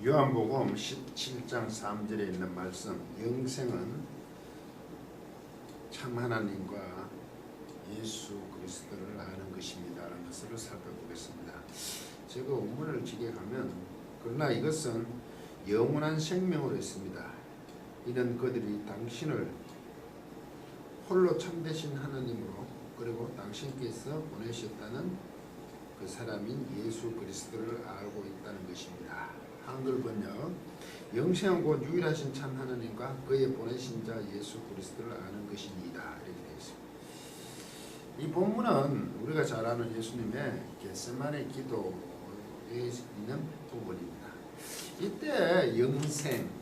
요한복음 17장 3절에 있는 말씀, 영생은 참 하나님과 예수 그리스도를 아는 것입니다 라는 것을 살펴보겠습니다. 제가 원문을 직역하면, 그러나 이것은 영원한 생명으로 있습니다. 이는 그들이 당신을 홀로 참되신 하나님으로, 그리고 당신께서 보내셨다는 그 사람인 예수 그리스도를 알고 있다는 것입니다. 한글 번역, 영생은 곧 유일하신 참 하나님과 그의 보내신 자 예수 그리스도를 아는 것입니다. 이렇게 되어 있습니다. 이 본문은 우리가 잘 아는 예수님의 겟세마네 기도에 있는 부분입니다. 이때 영생,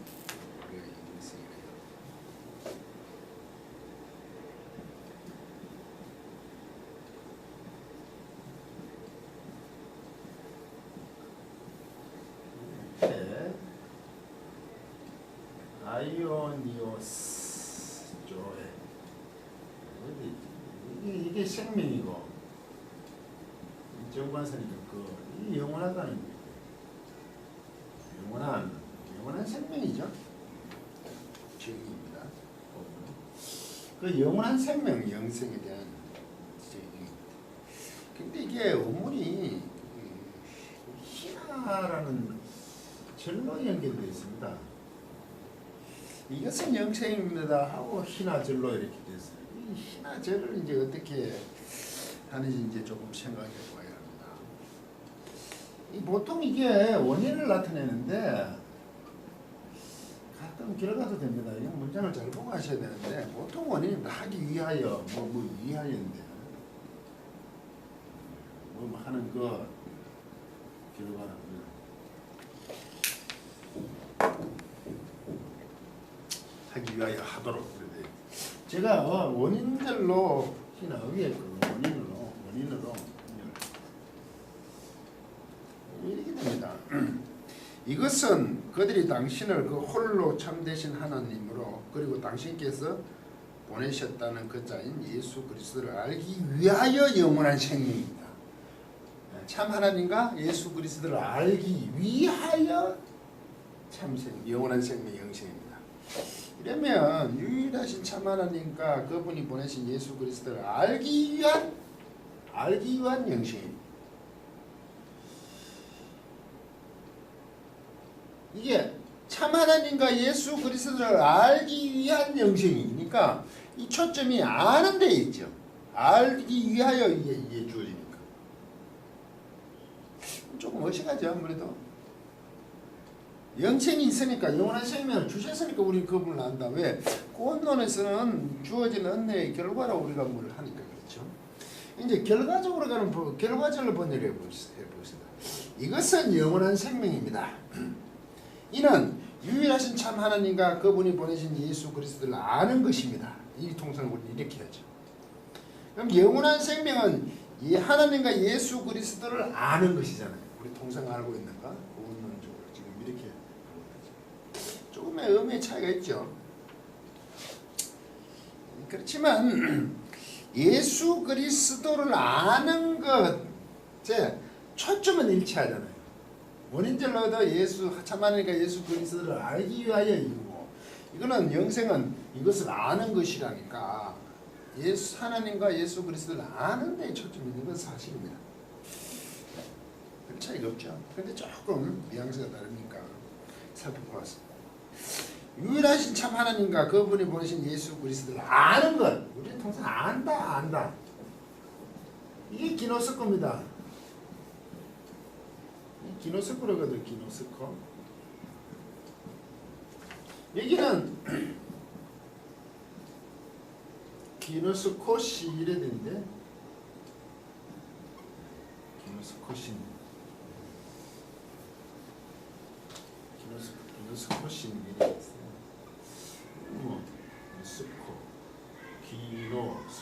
아이오니오스 조에 이게 생명이고, 정관사니까 이 영원하다는 거예요. 영원한 생명이죠. 정의입니다. 그 영원한 생명, 영생에 대한 정의입니다. 근데 이게 원문이 희나라는 절로 연결되어 있습니다. 이것은 영생입니다 하고 희나절로 이렇게 됐어요. 이 희나절을 이제 어떻게 하는지 이제 조금 생각해 봐야 합니다. 보통 이게 원인을 나타내는데 가끔 길어가도 됩니다. 이 문장을 잘 보고 하셔야 되는데, 보통 원인은 하기 위하여 뭐 위하여인데 뭐 하는 거 길어가는 하기 위하여 하도록. 제가 원인들로 희나 위에 원인으로 이렇게 됩니다. 이것은 그들이 당신을 그 홀로 참되신 하나님으로, 그리고 당신께서 보내셨다는 그 자인 예수 그리스도를 알기 위하여 영원한 생명입니다. 참 하나님과 예수 그리스도를 알기 위하여 영원한 생명, 영생입니다. 이러면 유일하신 참 하나님과 그분이 보내신 예수 그리스도를 알기 위한 영생입니다. 이게 참 하나님과 예수 그리스도를 알기 위한 영생이니까 이 초점이 아는 데 있죠. 알기 위하여 이게 주어지니까 조금 어색하죠. 아무래도 영생이 있으니까, 영원한 생명을 주셨으니까 우리 그분을 안다. 왜? 구원론에서는 주어진 은혜의 결과로 우리가 뭘 하니까 그렇죠. 이제 결과적으로 가는 결과적으로 번역해 봅시다. 이것은 영원한 생명입니다. 이는 유일하신 참 하나님과 그분이 보내신 예수 그리스도를 아는 것입니다. 이 통상을 우리 이렇게 하죠. 그럼 영원한 생명은 이 하나님과 예수 그리스도를 아는 것이잖아요. 우리 통상 알고 있는가? 구원론적으로 지금 이렇게 조금의 의미의 차이가 있죠. 그렇지만 예수 그리스도를 아는 것, 초점은 일치하잖아요. 원인절로도 참 하나님과 예수 그리스도를 알기 위하여 이루고, 이거는 영생은 이것을 아는 것이라니까 하나님과 예수 그리스도를 아는 데 초점이 있는 건 사실입니다. 별 차이가 없죠. 그런데 조금 뉘앙스가 다르니까 살펴보았습니다. 유일하신 참 하나님과 그분이 보내신 예수 그리스도를 아는 것, 우리는 통상 안다. 이게 기노스코입니다. 기노스코라거든. 기노스코. 여기는 기노스코시 이래 되는데, 기노스코신 이래 있어요.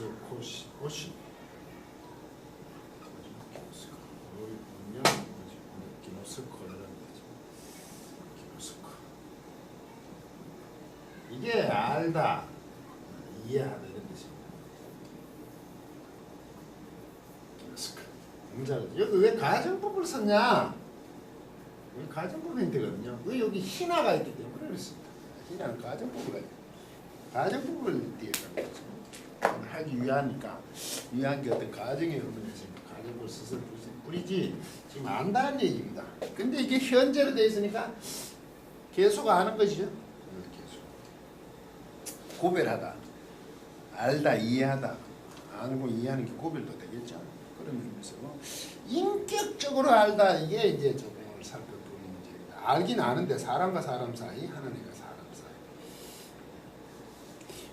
기노스코시 이게 알다, 이해하다 이런 뜻입니다. 여기 왜 가정법을 썼냐? 가정법 힌트거든요. 여기 신화가 있기 때문에 그렇습니다. 신화는 가정법을 띄어가는 거죠. 하기 위하니까 위한 게 어떤 가정의 의미가 있으니까 가정법을 스스로 뿌리지 지금 안다는 얘기입니다. 근데 이게 현재로 되어 있으니까 계속 아는 것이죠. 계속 고별하다, 알다, 이해하다, 알고 이해하는 게 고별도 되겠죠. 그런 의미에서 인격적으로 알다 이게 이제 적용을 살펴보는 문제입니다. 알긴 아는데 사람과 사람 사이, 하나님과 사람 사이.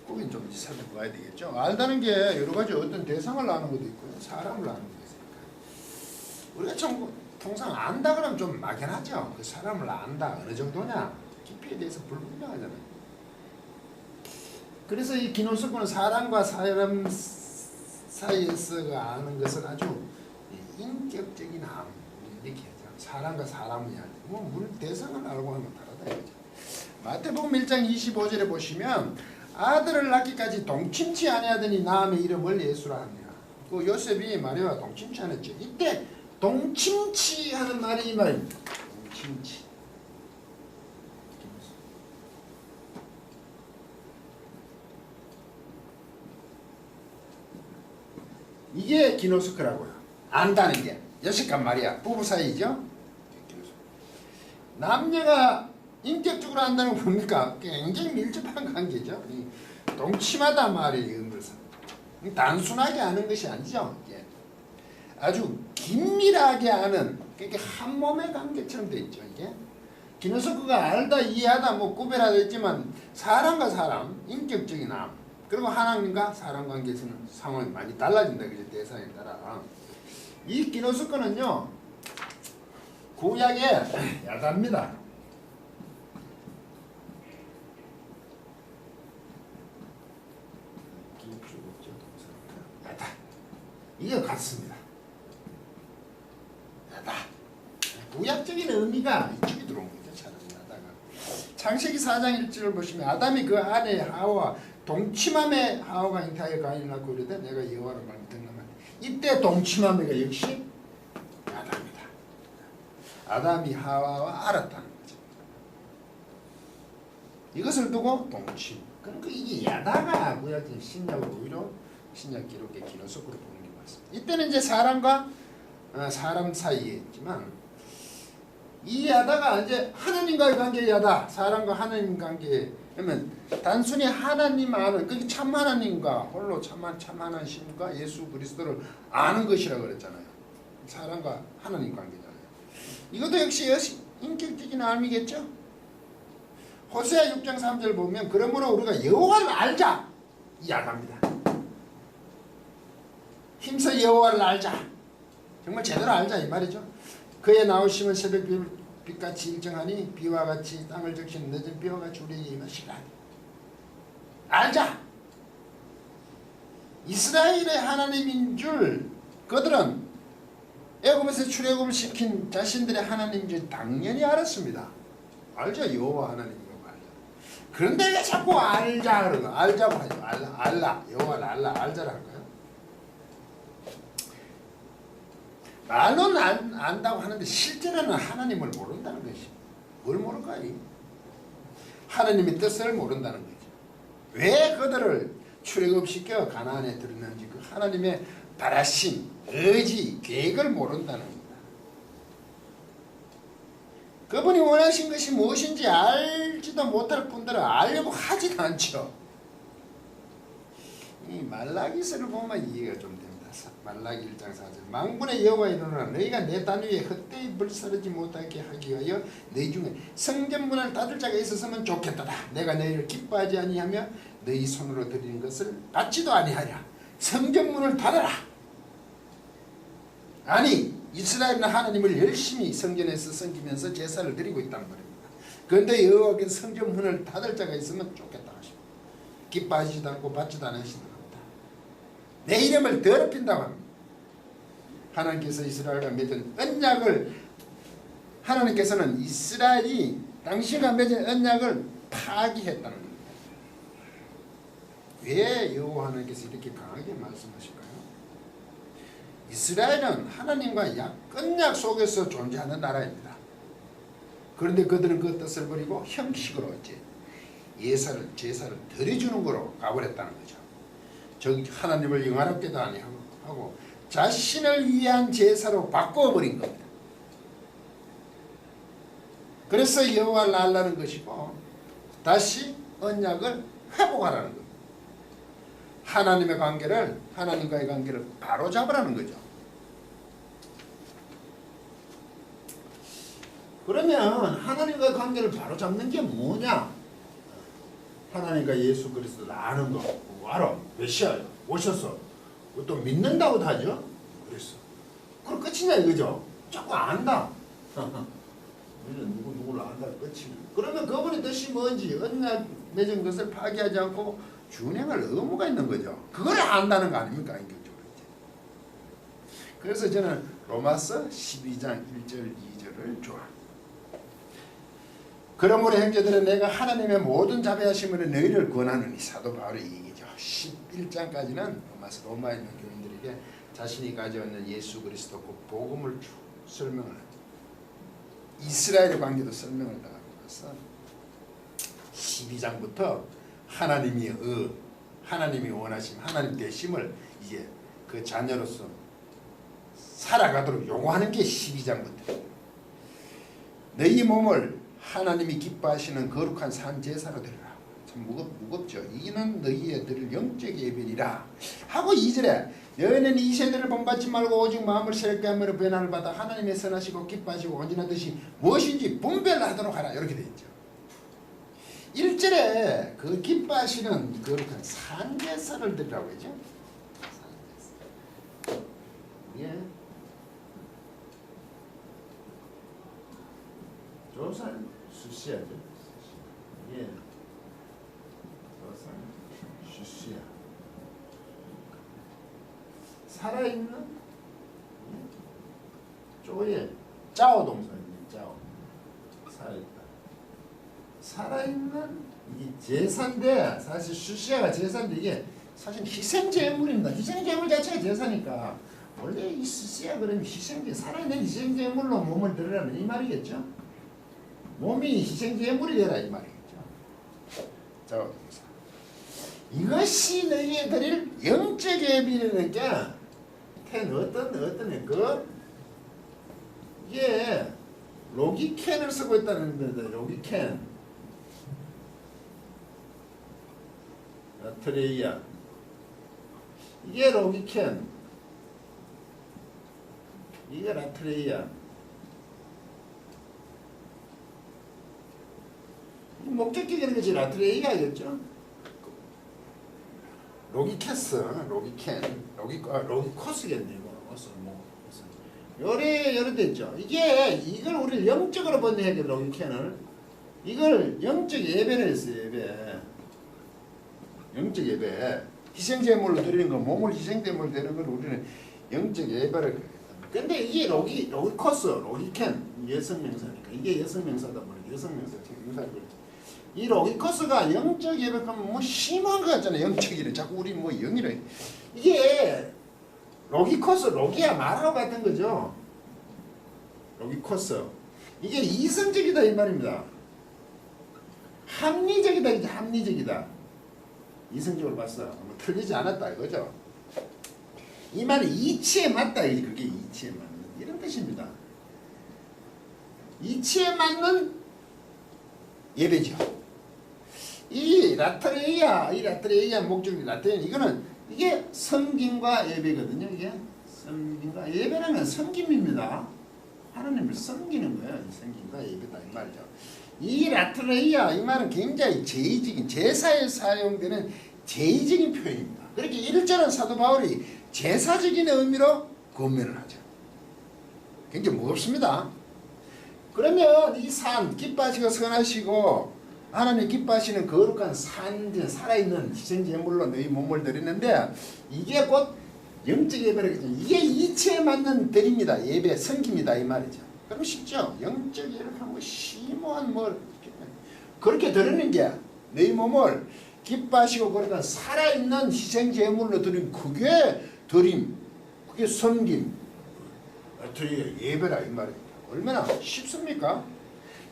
거긴 좀 살펴봐야 되겠죠. 알다는 게 여러 가지 어떤 대상을 아는 것도 있고요, 사람을 아는 것도 있으니까. 우리가 좀 통상 안다 그러면 좀 막연하죠. 그 사람을 안다 어느 정도냐 깊이에 대해서 불분명하잖아요. 그래서 이 기노스코는 사람과 사람 사이에서 아는 것은 아주 인격적인 암 이렇게 하죠. 사람과 사람이 아니고 대상을 알고 하는 건 다르다 이거죠. 마태복음 1장 25절에 보시면 아들을 낳기까지 동침치 아니하더니 낳음의 이름을 예수라 하니라. 그 요셉이 마리아와 동침치 않았죠. 이때 동침치 하는 말이 이 말입니다. 동침치. 이게 기노스크라고요. 안다는 게 요셉과 마리아 부부 사이죠. 남녀가 인격적으로 안다는 건 뭡니까? 굉장히 밀접한 관계죠. 동침하다 말이 의미에서 단순하게 아는 것이 아니죠. 이게 아주 긴밀하게 아는 그러니까 한 몸의 관계처럼 돼 있죠. 이게 기노스크가 알다 이해하다 뭐 구별하다 했지만 사람과 사람 인격적인 암 그리고 하나님과 사람 관계에서는 상황이 많이 달라진다. 그죠? 대상에 따라. 이 기노스코는요, 구약의 야다입니다. 야다. 이게 같습니다. 야다. 구약적인 의미가 이쪽에 들어온 거죠. 차라리 야다가. 창세기 4장 1절을 보시면 아담이 그 아내 하와 동침함에 하와가 잉태하여 가인을 낳고 이르되 내가 여호와를 말 듣나만 이때 동침함에가 역시 아담이다. 아담이 하와와 알았다는 거죠. 이것을 두고 동침. 그러니까 이게 야다가 구약 신약으로 오히려 신약 기록의 기노스코로 보는 게 맞습니다. 이때는 이제 사람과 사람 사이에 있지만 이 야다가 이제 하나님과의 관계의 야다, 사람과 하나님 관계. 그러면 단순히 하나님 아는 그게 참 하나님과 홀로 참 하나님과 예수 그리스도를 아는 것이라고 그랬잖아요. 사람과 하나님 관계잖아요. 이것도 역시 인격적인 암이겠죠. 호세아 6장 3절 보면 그러므로 우리가 여호와를 알자 이 야다입니다. 힘써 여호와를 알자. 정말 제대로 알자 이 말이죠. 그의 나오심은 새벽 빛같이 일정하니 비와 같이 땅을 적신 늦은 비와 같이 우리에게 임하시라. 알자. 이스라엘의 하나님인 줄 그들은 애굽에서 출애굽을 시킨 자신들의 하나님인 줄 당연히 알았습니다. 알죠. 여호와 하나님이라고 알죠. 그런데 왜 자꾸 알자 그러고 알자고 하죠. 알라 여호와를 알자라는 거예요. 말로는 안다고 하는데 실제로는 하나님을 모른다는 것이. 뭘 모를까요? 하나님의 뜻을 모른다는 거죠. 왜 그들을 출애굽시켜 가나안에 들었는지 그 하나님의 바라심, 의지, 계획을 모른다는 겁니다. 그분이 원하신 것이 무엇인지 알지도 못할 뿐더러 알려고 하지도 않죠. 이 말라기서를 보면 이해가 좀 됩니다. 말라기 1장 4절 만군의 여호와 이르노라 너희가 내 땅 위에 헛되이 불사르지 못하게 하기 위하여 너희 중에 성전문을 닫을 자가 있었으면 좋겠도다. 내가 너희를 기뻐하지 아니하며 너희 손으로 드리는 것을 받지도 아니하랴. 성전문을 닫아라. 아니 이스라엘은 하나님을 열심히 성전에서 섬기면서 제사를 드리고 있다는 말입니다. 그런데 여호와께서 성전문을 닫을 자가 있으면 좋겠다 하시고 기뻐하지도 않고 받지도 않으시는 내 이름을 더럽힌다고 합니다. 하나님께서 이스라엘과 맺은 언약을 하나님께서는 이스라엘이 당신과 맺은 언약을 파기했다는 겁니다. 왜 여호와 하나님께서 이렇게 강하게 말씀하실까요? 이스라엘은 하나님과 언약 속에서 존재하는 나라입니다. 그런데 그들은 그 뜻을 버리고 형식으로 제사를 드려주는 거로 가버렸다는 거죠. 즉 하나님을 영화롭게도 아니하고 자신을 위한 제사로 바꿔버린 겁니다. 그래서 여호와를 알라는 것이고 다시 언약을 회복하라는 겁니다. 하나님과의 관계를 바로잡으라는 거죠. 그러면 하나님과의 관계를 바로잡는 게 뭐냐? 하나님과 예수 그리스도를 아는 거. 알아. 메시아요. 오셨어. 또 믿는다고도 하죠. 그랬어. 그럼 끝이냐 이거죠. 자꾸 안다. 우리는 누구를 안다 끝이냐. 그러면 그분의 뜻이 뭔지 언약 맺은 것을 파기하지 않고 준행할 의무가 있는 거죠. 그걸 안다는 거 아닙니까? 그래서 저는 로마서 12장 1절 2절을 좋아합니다. 그러므로 형제들은 내가 하나님의 모든 자비하심으로 너희를 권하느니 사도 바울의 얘기죠. 11장까지는 로마에 있는 교인들에게 자신이 가져오는 예수 그리스도 그 복음을 설명을 합니다. 이스라엘의 관계도 설명을 나가면서 12장부터 하나님이 원하심, 하나님 되심을 이제 그 자녀로서 살아가도록 요구하는 게 12장부터. 너희 몸을 하나님이 기뻐하시는 거룩한 산 제사로 드리라. 참 무겁죠. 이는 너희의 드릴 영적 예배니라 하고 2절에 너희는 이 세대를 본받지 말고 오직 마음을 새롭게 함으로 변화를 받아 하나님의 선하시고 기뻐하시고 온전한 뜻이 무엇인지 분별하도록 하라. 이렇게 되어 있죠. 1절에 그 기뻐하시는 거룩한 산 제사를 드리라고 했죠. 예. 조산 수시야죠. 예. 조산 수시야. 살아있는 쪼에 짜오 동사입니다. 짜오. 살아있다. 살아있는 이 제사인데 사실 수시야가 제사인데 이게 사실 희생제물입니다. 희생제물 자체가 제사니까 원래 이 수시야 그러면 살아있는 희생제물로 몸을 드리라는 이 말이겠죠. 몸이 희생제물이 되라 이 말이겠죠. 자, 이것이 너희에 드릴 영적 예비라니까 어떤 그 이게 로기켄을 쓰고 있다는 겁니다. 로기켄, 라트레이아, 이게 로기켄, 이게 라트레이아. 목적격이라는 것이 라트레이아겠죠. 로기코스겠네요. 요래 됐죠. 이걸 우리 영적으로 번역해야 돼. 로기켄을 이걸 영적 예배를 했어요. 영적 예배. 희생제물로 드리는 거, 몸을 희생제물로 드리는 걸 우리는 영적 예배를. 근데 이게 로기코스, 로기켄 여성명사니까 이게 여성명사다 보니까 여성명사 이 로기코스가 영적 예배하면 뭐 심한 거 같잖아요. 영적이래. 자꾸 우리 뭐 영이래. 이게 로기코스, 로기야 말하고 같은 거죠. 로기코스. 이게 이성적이다 이 말입니다. 합리적이다 이제 합리적이다. 이성적으로 봤어. 뭐 틀리지 않았다 이거죠. 이 말이 이치에 맞다 이제 그게 이치에 맞는 이런 뜻입니다. 이치에 맞는 예배죠. 이 라트레이아 목적이 이게 섬김과 예배거든요. 이게 섬김과 예배라는 섬김입니다. 하나님을 섬기는 거예요. 섬김과 예배다 이 말이죠. 이 라트레이아 이 말은 굉장히 제의적인 제사에 사용되는 제의적인 표현입니다. 그렇게 1절은 사도 바울이 제사적인 의미로 권면을 하죠. 굉장히 무겁습니다. 그러면 이 산 기뻐하시고 선하시고 하나님 기뻐하시는 거룩한 살아있는 희생제물로 너희 몸을 드리는데 이게 곧 영적 예배라겠죠. 이게 이치에 맞는 드립니다. 예배 섬깁니다 이 말이죠. 그럼 쉽죠. 영적 예배하면 심오한 그렇게 드리는 게 너희 몸을 기뻐하시고 거룩한 살아있는 희생제물로 드린 그게 드림, 그게 섬김, 예배라 이 말입니다. 얼마나 쉽습니까?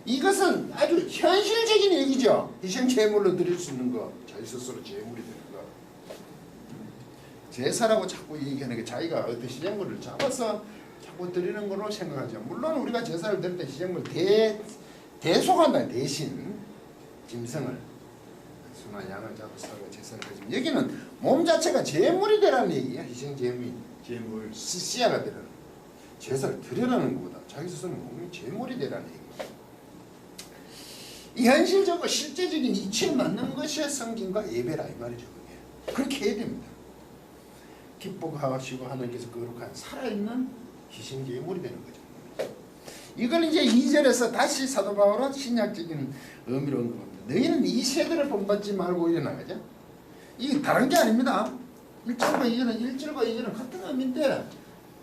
이것은 아주 현실적인 얘기죠. 희생 제물로 드릴 수 있는 거, 자기 스스로 제물이 되는 거. 제사라고 자꾸 얘기하는 게 자기가 어떤 희생물을 잡아서 자꾸 드리는 걸로 생각하죠. 물론 우리가 제사를 드릴 때 희생물 대속한다. 대신 짐승을 소나 양을 잡아서 제사를 드리면 여기는 몸 자체가 제물이 되라는 얘기야. 희생 제물 시야가 되라는 제사를 드리라는 것보다 자기 스스로 몸이 제물이 되라는 얘기야. 이 현실적으로 실제적인 이치에 맞는 것이 성경과 예배라 이 말이죠. 그게. 그렇게 해야 됩니다. 기뻐하시고 하나님께서 거룩한 살아있는 희생 제물이 되는 거죠. 이걸 이제 2절에서 다시 사도 바울은 신약적인 의미로 언급합니다. 너희는 이 세대를 본받지 말고 일어나가자. 이게 다른 게 아닙니다. 1절과 2절은 같은 의미인데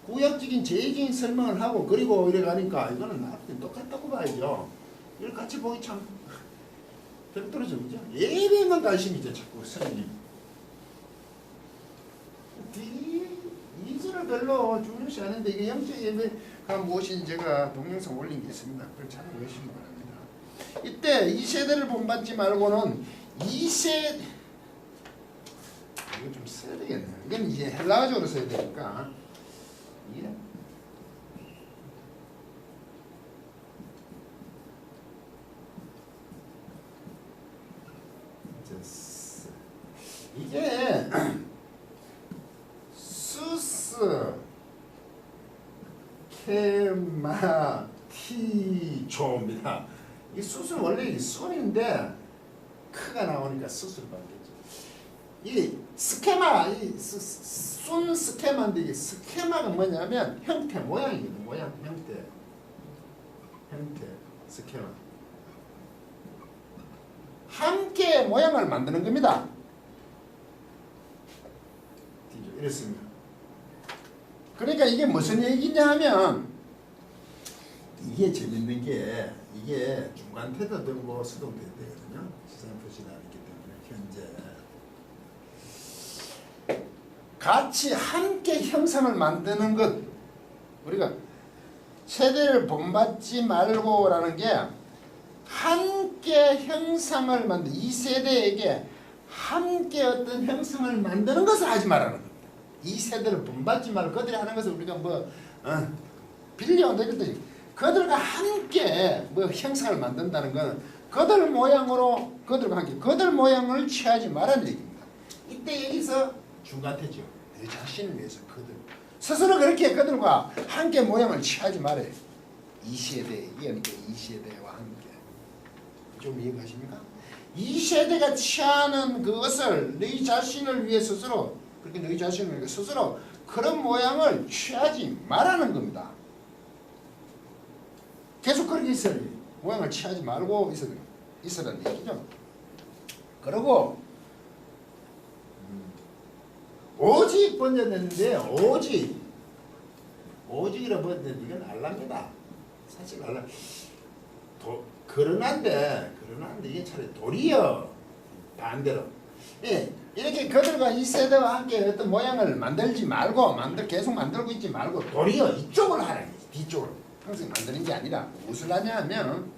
구약적인 제의적인 설명을 하고 그리고 이래 가니까 이거는 나한테 똑같다고 봐야죠. 이걸 같이 보기 참 별도로죠. 그죠? 예배만 관심이죠. 자꾸 스님. 2절을 별로 중요시 하는데 이게 영적 예배가 무엇인지 제가 동영상 올린 게 있습니다. 그걸 참고하시기 바랍니다. 이때 이 세대를 본받지 말고는 이 세대 이거 좀 써야 되겠네요. 이건 이제 헬라어적으로 써야 되니까 이게 이게 수스 케마티조입니다. 이 수스는 원래 순인데 크가 나오니까 수스를 받겠죠. 이 스케마, 순 스케마인데 이 스케마가 뭐냐면 형태, 모양이거든. 모양, 형태, 스케마. 함께 모양을 만드는 겁니다. 이랬습니다. 그러니까 이게 무슨 얘기냐 하면 이게 재밌는 게 이게 중간태도 되고 수동태도 되거든요. 시상표시가 있기 때문에 현재 같이 함께 형상을 만드는 것 우리가 세대를 본받지 말고라는 게 함께 형상을 만든 이 세대에게 함께 어떤 형상을 만드는 것을 하지 말라는 겁니다. 이 세대를 본받지 말고 그들이 하는 것을 우리가 빌려온다 이랬더니 그들과 함께 형상을 만든다는 건 그들 모양으로 그들과 함께 그들 모양을 취하지 말라는 얘기입니다. 이때 여기서 중간태죠. 내 자신을 위해서 그들 스스로 그렇게 그들과 함께 모양을 취하지 말아요. 이 세대 그러니까 이 세대와 함께 좀 이해가십니까? 이 세대가 취하는 그것을 너희 자신을 위해 스스로 그렇게 너희 자신을 위해 스스로 그런 모양을 취하지 말라는 겁니다. 계속 그렇게 있어야 돼요. 모양을 취하지 말고 있으라는 얘기죠. 그리고 오직 번역됐는데 오직이라 번역됐는데 이건 알랍니다. 사실 알라. 그러나인데 이게 차라리 도리어 반대로 예, 이렇게 그들과 이 세대와 함께 어떤 모양을 만들지 말고 계속 만들고 있지 말고 도리어 이쪽을 하라는 거지. 뒤쪽을 항상 만드는 게 아니라 무엇을 하냐 하면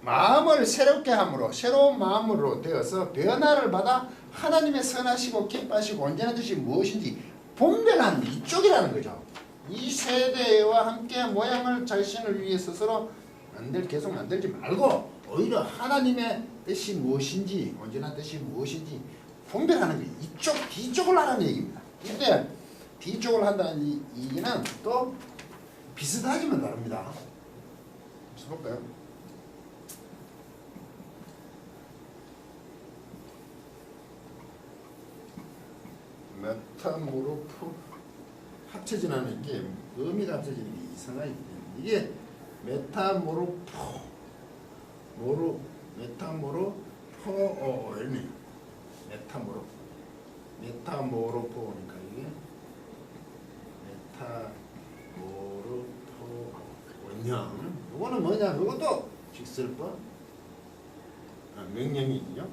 마음을 새롭게 함으로 새로운 마음으로 되어서 변화를 받아 하나님의 선하시고 기뻐하시고 온전한 뜻이 무엇인지 분별하는 이쪽이라는 거죠. 이 세대와 함께 모양을 자신을 위해 스스로 계속 만들지 말고 오히려 하나님의 뜻이 무엇인지 온전한 뜻이 무엇인지 분별하는 게 이쪽 뒤쪽을 하라는 얘기입니다. 이때 뒤쪽을 한다는 얘기는 또 비슷하지만 다릅니다. 볼까요? 메타모르프 합쳐지는 게 의미가 합쳐지는 게 이상하기 때문에 이게 메타모르포니까 이게 메타모르포 원형 이거는 뭐냐 이것도 직설법 명령이군요.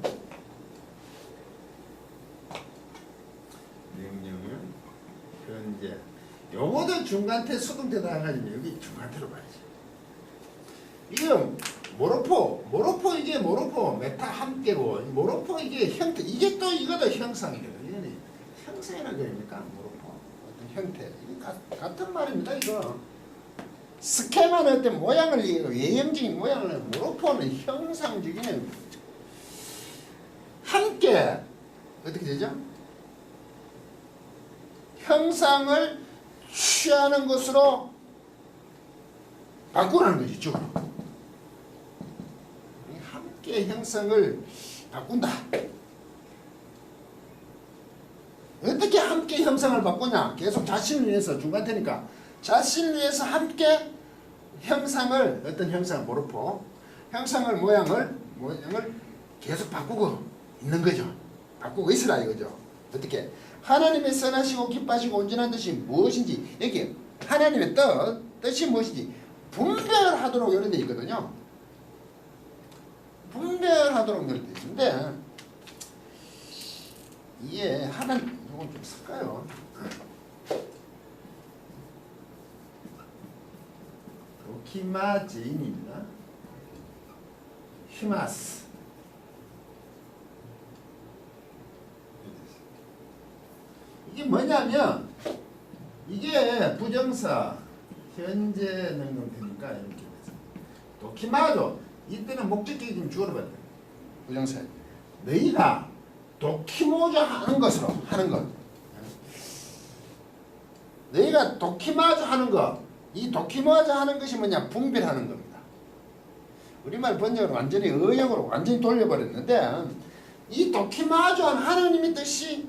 명령은 현재 요거도 중간태 수동태 나가지면 여기 중간태로 봐야지. 이게 모로포 이게 모로포 메타 함께고 모로포 이게 형태 이게 또 이것도 형상이거든요. 이거는 형상이라고 그럽니까? 모로포 어떤 형태 이게 같은 말입니다. 이거 스케마는 어떤 모양을 외형적인 모양을 모로포는 형상적인 함께 어떻게 되죠? 형상을 취하는 것으로 바꾸라는 거죠. 함께 형상을 바꾼다. 어떻게 함께 형상을 바꾸냐? 계속 자신을 위해서 중간 테니까 자신을 위해서 함께 형상을 어떤 형상 모로포 형상을 모양을 계속 바꾸고 있는 거죠. 바꾸고 있으라 이거죠. 어떻게? 하나님의 선하시고 기뻐하시고 온전한 뜻이 무엇인지 여기 하나님의 뜻이 무엇인지 분별하도록 이런 데 있거든요. 분별하도록 이런 데 있는데 이게 하나님 이건 좀 쓸까요? 도키마제인입니다. 히마스 이게 뭐냐면 이게 부정사 현재 능동태니까 이렇게 돼서 도키마조 이때는 목적격이 좀 주어를 받아요. 부정사 너희가 도키모자 하는 것으로 하는 것 너희가 도키마자 하는 것 이 도키마자 하는 것이 뭐냐 분별하는 겁니다. 우리말 번역을 완전히 의역으로 완전히 돌려버렸는데 이 도키마자 하나님의 뜻이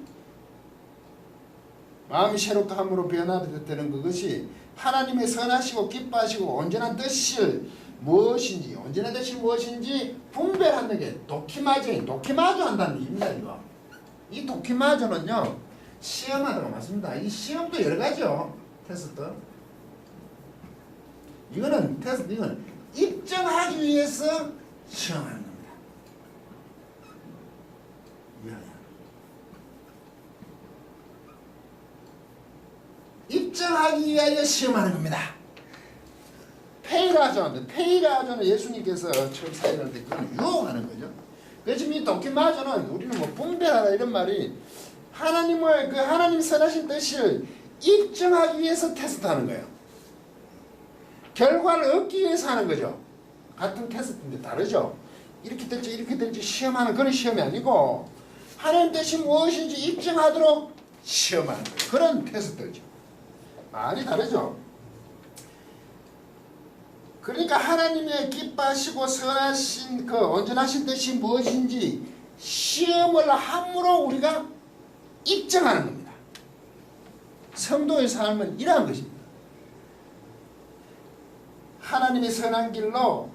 마음이 새롭게 함으로 변화되는 그것이 하나님의 선하시고 기뻐하시고 온전한 뜻이 무엇인지 온전한 뜻이 무엇인지 분별하는 게 도키마조 한다는 얘기입니다. 이거. 이 도키마조는요 시험하다가 맞습니다. 이 시험도 여러 가지요. 테스트 이거는 테스트 이거는 입증하기 위해서 시험하는 겁니다. 입증하기 위하여 시험하는 겁니다. 페이라조는 예수님께서 처음 사역할 때 그걸 유혹하는 거죠. 그래서 이 도키마조는 우리는 뭐 분별하다 이런 말이 하나님을 그 하나님 선하신 뜻을 입증하기 위해서 테스트하는 거예요. 결과를 얻기 위해서 하는 거죠. 같은 테스트인데 다르죠. 이렇게 될지 시험하는 그런 시험이 아니고 하나님 뜻이 무엇인지 입증하도록 시험하는 거예요. 그런 테스트죠. 많이 다르죠. 그러니까 하나님의 기뻐하시고 선하신 그 온전하신 뜻이 무엇인지 시험을 함으로 우리가 입증하는 겁니다. 성도의 삶은 이러한 것입니다. 하나님의 선한 길로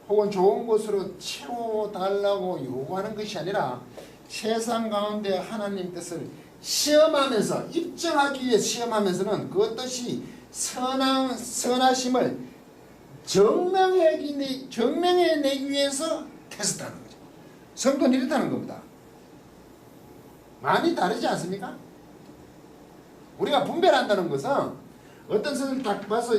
혹은 좋은 곳으로 채워달라고 요구하는 것이 아니라 세상 가운데 하나님 뜻을 시험하면서 입증하기 위해 시험하면서는 그 뜻이 선하심을 증명해내기 위해서 테스트하는 거죠. 성도는 이렇다는 겁니다. 많이 다르지 않습니까? 우리가 분별한다는 것은 어떤 것을 딱 봐서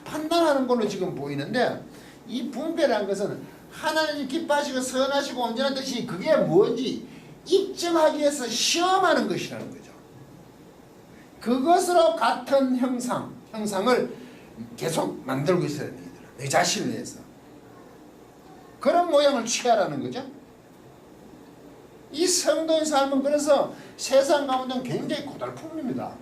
판단하는 걸로 지금 보이는데 이 분별한 것은 하나님이 기뻐하시고 선하시고 온전한 뜻이 그게 뭔지 입증하기 위해서 시험하는 것이라는 거죠. 그것으로 같은 형상을 계속 만들고 있어야 됩니다. 내 자신을 위해서. 그런 모양을 취하라는 거죠. 이 성도의 삶은 그래서 세상 가운데는 굉장히 고달픔입니다.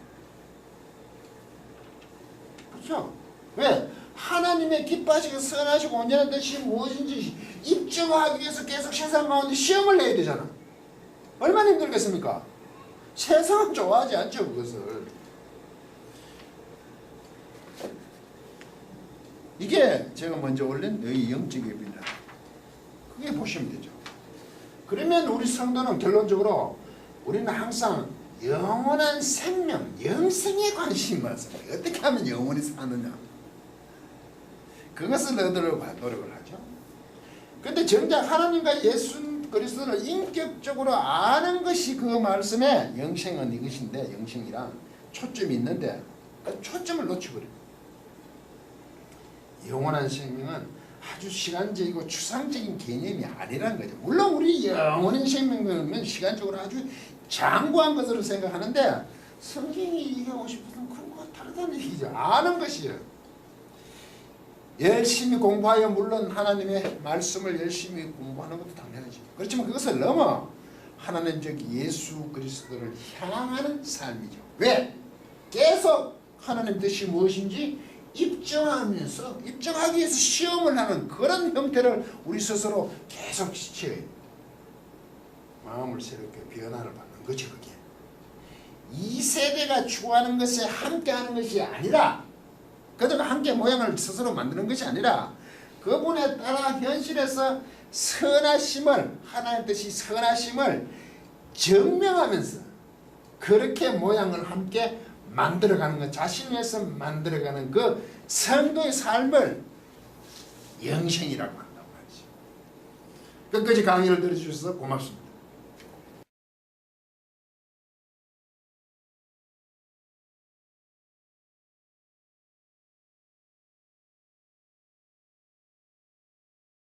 그렇죠? 왜? 하나님의 기뻐하시고 선하시고 온전한 뜻이 무엇인지 입증하기 위해서 계속 세상 가운데 시험을 내야 되잖아. 얼마나 힘들겠습니까? 세상은 좋아하지 않죠, 그것을. 이게 제가 먼저 올린 너희 영적 예배입니다. 그게 보시면 되죠. 그러면 우리 성도는 결론적으로 우리는 항상 영원한 생명, 영생에 관심이 많습니다. 어떻게 하면 영원히 사느냐. 그것을 얻으려고 노력을 하죠. 그런데 정작 하나님과 예수 그리스도를 인격적으로 아는 것이 그 말씀에 영생은 이것인데 영생이란 초점이 있는데 그 초점을 놓쳐버려요. 영원한 생명은 아주 시간적이고 추상적인 개념이 아니라는 거죠. 물론 우리 영원한 생명은 시간적으로 아주 장구한 것으로 생각하는데 성경이 얘기하고 싶은 그거 다르다는 얘기죠. 아는 것이에요. 열심히 공부하여 물론 하나님의 말씀을 열심히 공부하는 것도 당연하죠. 그렇지만 그것을 넘어 하나님적 예수 그리스도를 향하는 삶이죠. 왜? 계속 하나님 뜻이 무엇인지 입증하면서 입증하기 위해서 시험을 하는 그런 형태를 우리 스스로 계속 지켜야 해요. 마음을 새롭게 변화를 받는 거죠. 그게 이 세대가 추구하는 것에 함께하는 것이 아니라 그들과 함께 모양을 스스로 만드는 것이 아니라 그분에 따라 현실에서 선하심을 하나님 뜻이 선하심을 증명하면서 그렇게 모양을 함께 만들어가는 것, 자신을 위해서 만들어가는 그 성도의 삶을 영생이라고 한다고 하죠. 끝까지 강의를 들어주셔서 고맙습니다.